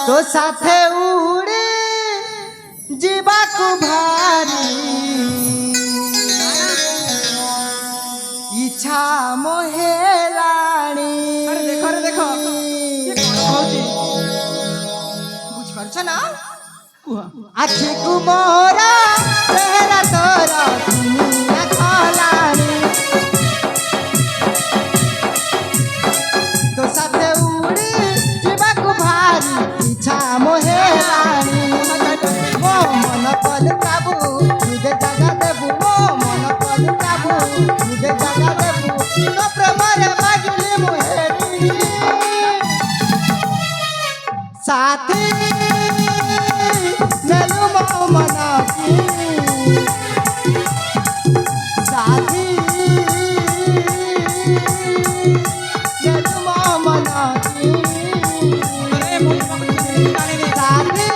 तो साथे उड़ी जीवाकू भारी इच्छा मोहे राणी। अरे देखो ये कौन कहूची बुझ पारछ ना कुहा आखि को मोरा चेहरा तोरा दुनिया खलाणी तो साथे उड़ी जीवाकू भारी इच्छा मोहे राणी। मो मन पल काबू तुझे जगा देबू मो मन पल काबू तुझे जगा देबू तो प्रेमरे मागिली मोहेरी साथी नेलु मो मना की साथी नेलु मो मना की अरे मुझे जाने दे साथी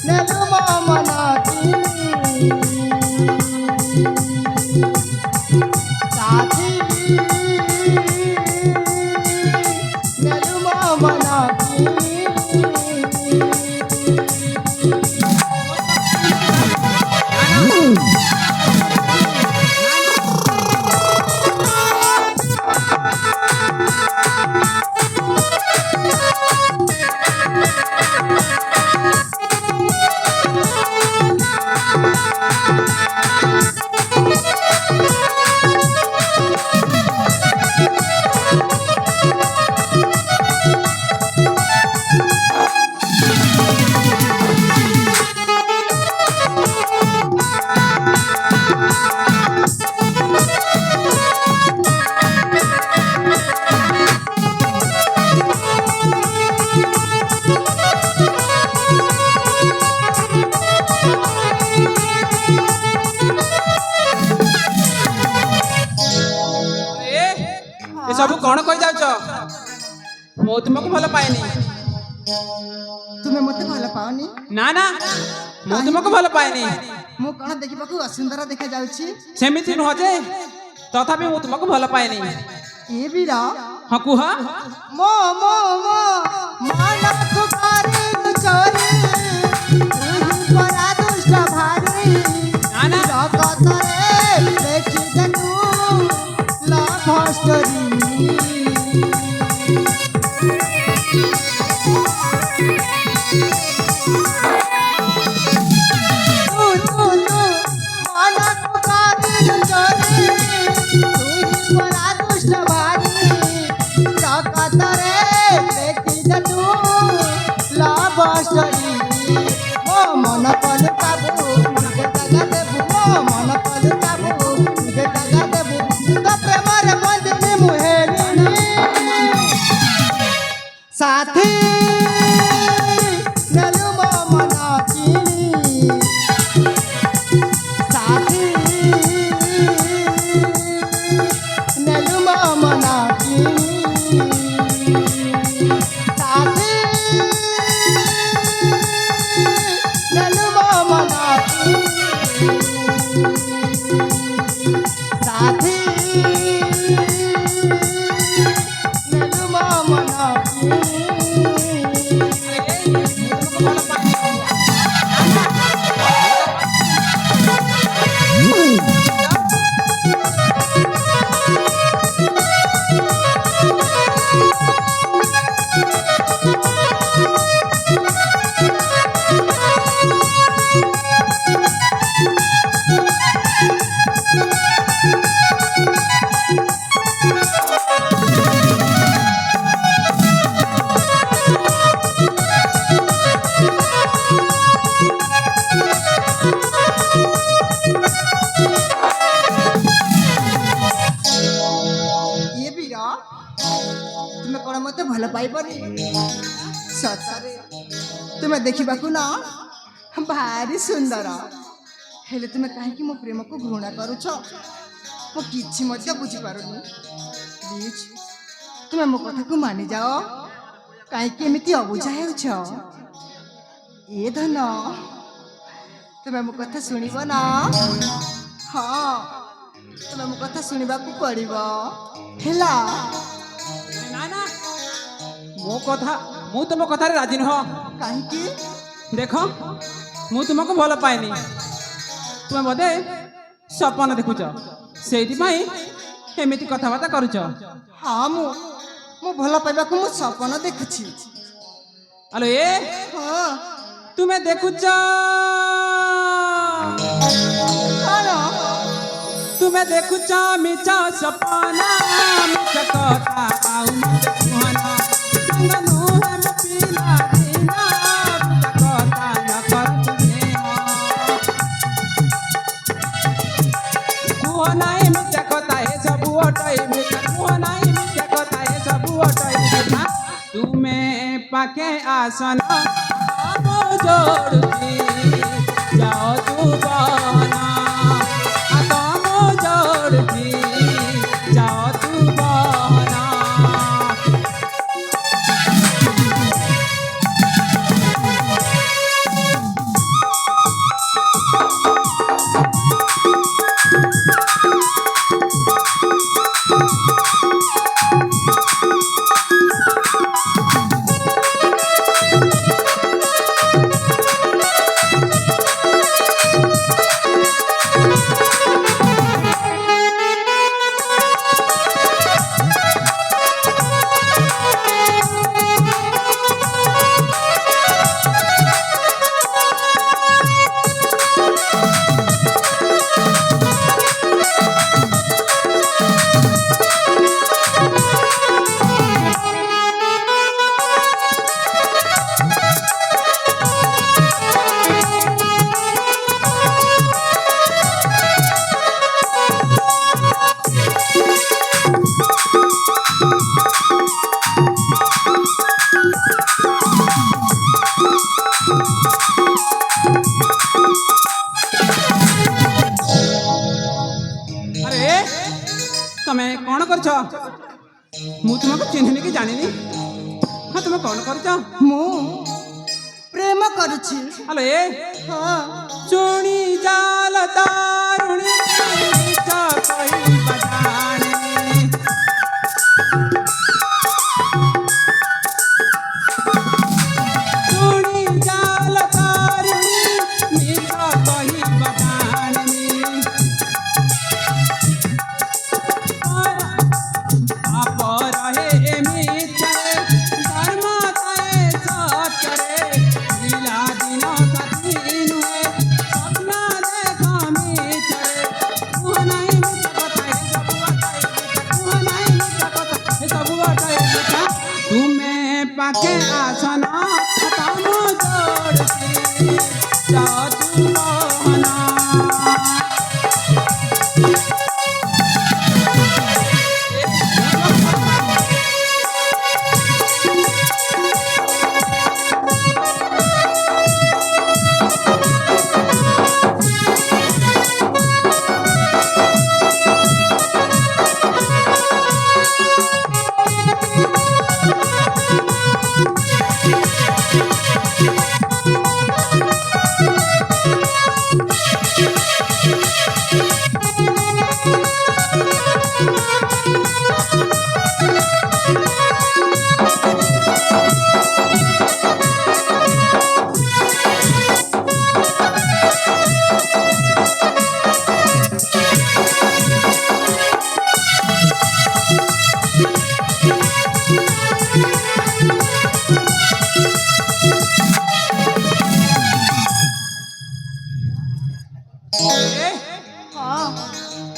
नेलु मो मना की साथी नेलु मो मना की। ये सब कौन कहि जाउछ मो तुमको भल पाएनी तुम्हें मते भल पाओनी ना ना मो तुमको भल पाएनी मु कଣ ଦେଖିବାକୁ ଅସୁନ୍ଦର ଦେଖା ଯାଉଛି सेमिति नुह जे तथापि मो तुमको भल पाएनी ए बीरा हां कुहा मो मो मो मानक करे चोरी तुही परा दुष्ट भारी ना ना जगतरे देखि देखू लव स्टोरी मन पल काबू तुझे जगा देबू मो मन पल काबू तुझे जगा देबू तो प्रेमरे बंधनी मुहेरी साथी नेलु मो मना की साथी नेलु मो मना की साथी नेलु मो मना की साथी नेलु मो मना की। मते भल पाइबनी सतरे तुम देखा ना भारी सुंदर हेले तुम कहीं मो प्रेम को घृणा करुच मो किछि मध्य बुझी पारुनी प्लीज तुम मो कथा को मानि जाओ कहीं एमती अबुझा हेउछ ए धन तुम मो कथा सुनिब ना हाँ तुम मो कथा सुनिबा को पड़िबो हेला ना ना ମୁଁ ତୁମ କଥାରେ ରାଜି ନୁହଁ। କାହିଁକି? ଦେଖ ମୁଁ ତୁମକୁ ଭଲ ପାଏନି, ତୁମେ ବୋଧେ ସପନ ଦେଖୁଛ, ସେଇଥିପାଇଁ ଏମିତି କଥାବାର୍ତ୍ତା କରୁଛ। ହଁ ମୁଁ ଭଲ ପାଇବାକୁ ମୁଁ ସପନ ଦେଖୁଛି। ଆଲୋ ହଁ ତୁମେ ଦେଖୁଛ, କଣ? ତୁମେ ଦେଖୁଛ ମିଛ ସପନ, ମିଛ କଥା ଆଉ ମତେ କୁହନା। ସାଙ୍ଗ ନୁହେଁ ମୋ ପିଲା ଦିନ, ମିଛ କଥା ନ କର ତୁମେ। କୁହ ନାହିଁ ମିଛ କଥା ଏ ସବୁ ଅଟଇ ମିଛ, କୁହ ନାହିଁ ମିଛ କଥା ଏ ସବୁ ଅଟଇ ମିଛ। ତୁମେ ପାଖେ ଆସନ ମୋ ଯୋଡୁଛି, ଯାଅ ତୁ ବନା ତମ ଯୋଡୁଛି, ଯାଅ ତୁ ବନା। ଆରେ ତମେ କଣ କରୁଛ? ମୁଁ ତୁମକୁ ଚିହ୍ନିନି କି ଜାଣିନି। ହଁ ତୁମେ କଣ କରୁଛ? ମୁଁ ପ୍ରେମ କରୁଛି। ଆଲୋ ହଁ ଚୁଣି ଜାଲ ତାରୁଣୀ ମିଛ କହିବା ଜାଣେନି। ଚୁଣି ଜାଲ ତାରୁଣୀ ମିଛ କହିବା ଜାଣେନି। ପାପ ରହେ ମିଛରେ, ଧର୍ମ ଥାଏ ସତ୍ୟରେ। ପିଲାଦିନ ସାଥୀ ନୁହେଁ, ସ୍ୱପ୍ନ ଦେଖ ମିଛରେ। କୁହ ନାହିଁ ମିଛ କଥା ଏ ସବୁ ଅଟଇ ମିଛ, କୁହ ନାହିଁ ମିଛ କଥା ଏ ସବୁ ଅଟଇ ମିଛ। ତୁମେ ପାଖେ ଆସନ ତମ ଯୋଡୁଛି, ଯାଅ ତୁ ବନା।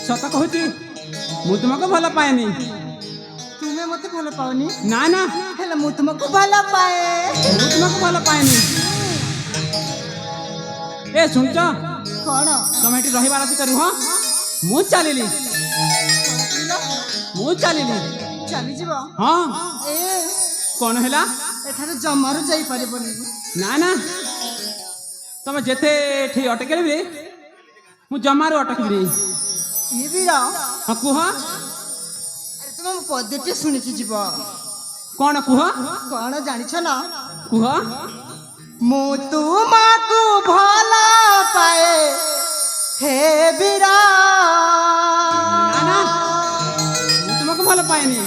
ସତ କହୁଛି ମୁଁ ତୁମକୁ ଭଲ ପାଏନି। ତୁମେ ମତେ ଭଲ ପାଉନି? ନା ନା ହେଲେ ମୁଁ ତୁମକୁ ଭଲ ପାଏ। ମୁଁ ତୁମକୁ ଭଲ ପାଏନି। ଏ ଶୁଣୁଛ, କଣ? ତମେ ଏଠି ରହିବାର ଅଛି ତ ରୁହ। ମୁଁ ଚାଲିଲି, ମୁଁ ଚାଲିଲି। ଚାଲିଯିବ? ହଁ। ଏ କଣ ହେଲା? ଏଠାରୁ ଜମାରୁ ଯାଇପାରିବନି। ନା ନା ତମେ ଯେତେ ଏଠି ଅଟକେଇଲେ ବି ମୁଁ ଜମାରୁ ଅଟକିବିନି। ଇଏ ବୀର, ହଁ କୁହ। ଆରେ ତୁମେ ମୋ ପଦ୍ୟଟି ଶୁଣିକି ଯିବ। କଣ କୁହ? କଣ ଜାଣିଛ ନା? କୁହ। ମୁଁ ତୁମକୁ ଭଲ ପାଏ ହେ ବୀର। ନା ନା ମୁଁ ତୁମକୁ ଭଲ ପାଏନି।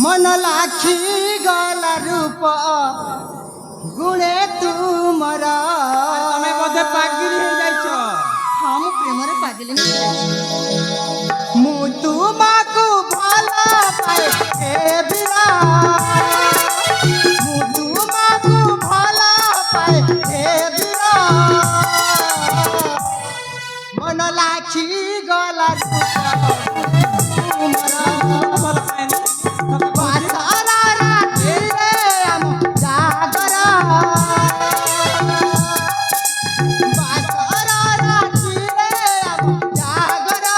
ମନ ଲାଖି गला रूप गुणे तुमर ତମେ ବୋଧେ ପାଗିଳି ହେଇଯାଇଛ। हाँ मु प्रेम रे पागल मु तुमको भला पाए हे बिरा मु तुमको भला पाए हे बिरा मन लाखी गला तुमरा ଭଲ ପାଏନି बासारा राती रे हम जागरा बासारा राती रे हम जागरा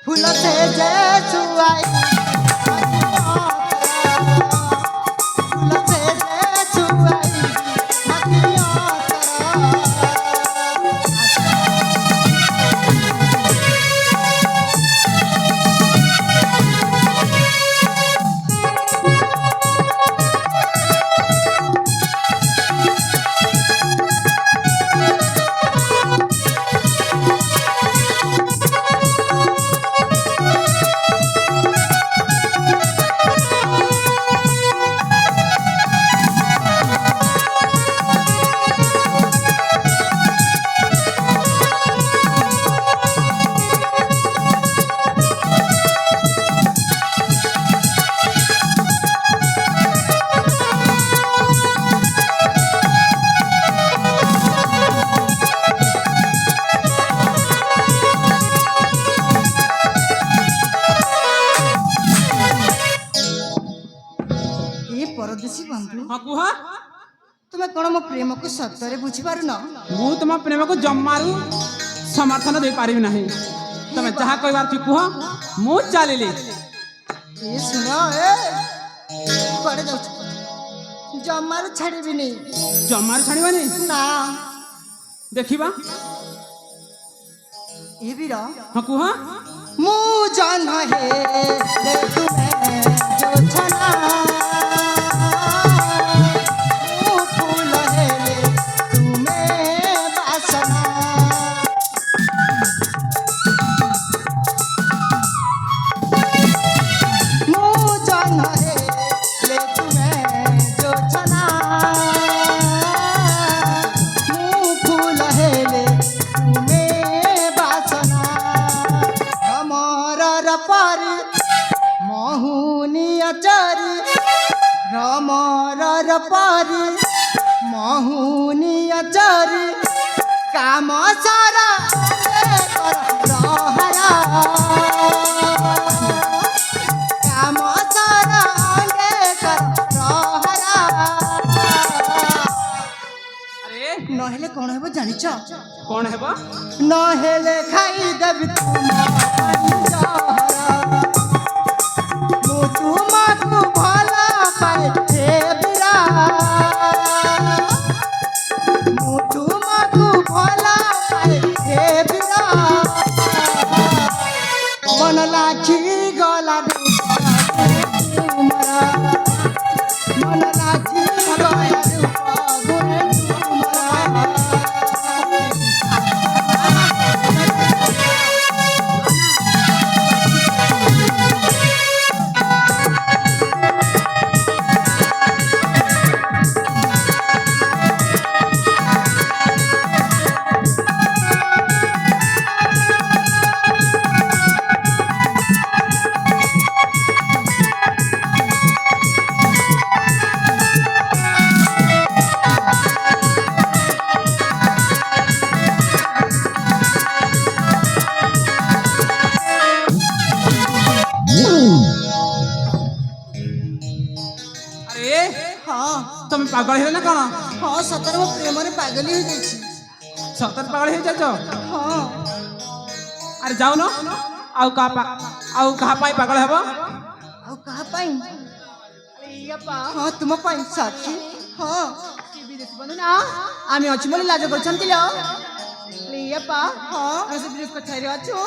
फूल से जे छुआई फूल से जे छुआई मतिया परदेशी बंधु ହଁ କୁହ तुम कौन मो प्रेम को सत्य बुझी पार न ମୁଁ ତମ ପ୍ରେମକୁ ଜମାରୁ ସମର୍ଥନ ଦେଇପାରିବି ନାହିଁ। ତମେ ଯାହା କହିବାର ଅଛି କୁହ ମୁଁ ଚାଲିଲି। ये सुन ए कुआडे जाउछ जमार छाड़ीबिनी ଜମାରୁ ଛାଡ଼ିବାନି ना ଦେଖିବା। ये वीर ହଁ କୁହ मु जान है ले तुम्हें जो छना मु फूल है ले तुम्हें वासना मु जान है ले तुम्हें जो छना मु फूल है ले तुम्हें वासना रमर पारी महुनी अचारी रमर पारी महुनी अचारी काम सारा रहरा काम सारा अंगे कर रहरा ଆରେ नहेले कौन हेबो जानिछ କଣ ହେବ नहेले खाई देबी तुम पंजरा मु तुमको भला पाए हे बिरा मु तुमको भला पाए हे बिरा मन लाखी गला तुमरा मन लाखी गला तुमरा ଆରେ हाँ ତମେ ପାଗଳ ହେଲେ ନା କଣ हाँ सतर मो प्रेम रे पागल हो जाइछि ସତରେ ପାଗଳ ହେଇଯାଇଛ। हाँ ଆରେ ଯାଉନ ଆଉ କାହା ପାଇଁ ପାଗଳ ହେବ ଆଉ କାହା ପାଇଁ हाँ तुम ପାଇଁ ସାଥୀ हाँ ବିଦେଶୀ ବନ୍ଧୁ ନା ଆମେ ଅଛୁ ବୋଲି ଲାଜ କରୁଛନ୍ତି ଲ ଲିୟପା हाँ ଆମେ ସେ ବିଦେଶ କଛାଇରେ ଅଛୁ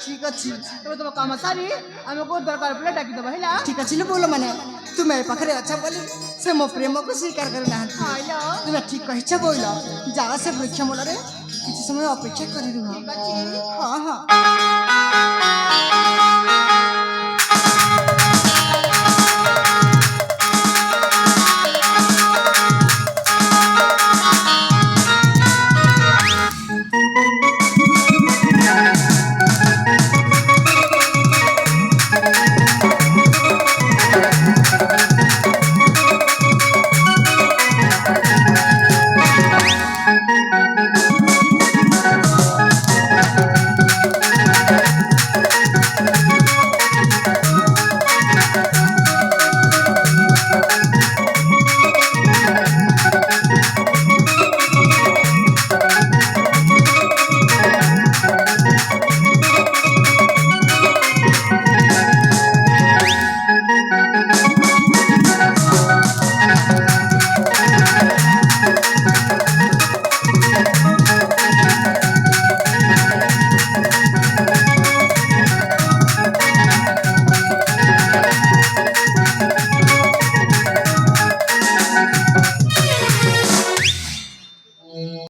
ठीक अछि ତମେ ତମ କାମ ସାରି ଆମକୁ ଦରକାର ପଡ଼ିଲେ ଡାକିଦେବ ହେଲା ठीक अछि लो बोलो माने तुम ए पाखरे अच्छा बोली से मो प्रेम को स्वीकार कर ना ଆଇଲ तुम ठीक कहिछ बोइलो जावा से वृक्ष मूल रे किछि समय अपेक्षा करि रुह ଠିକ ଅଛି हाँ हाँ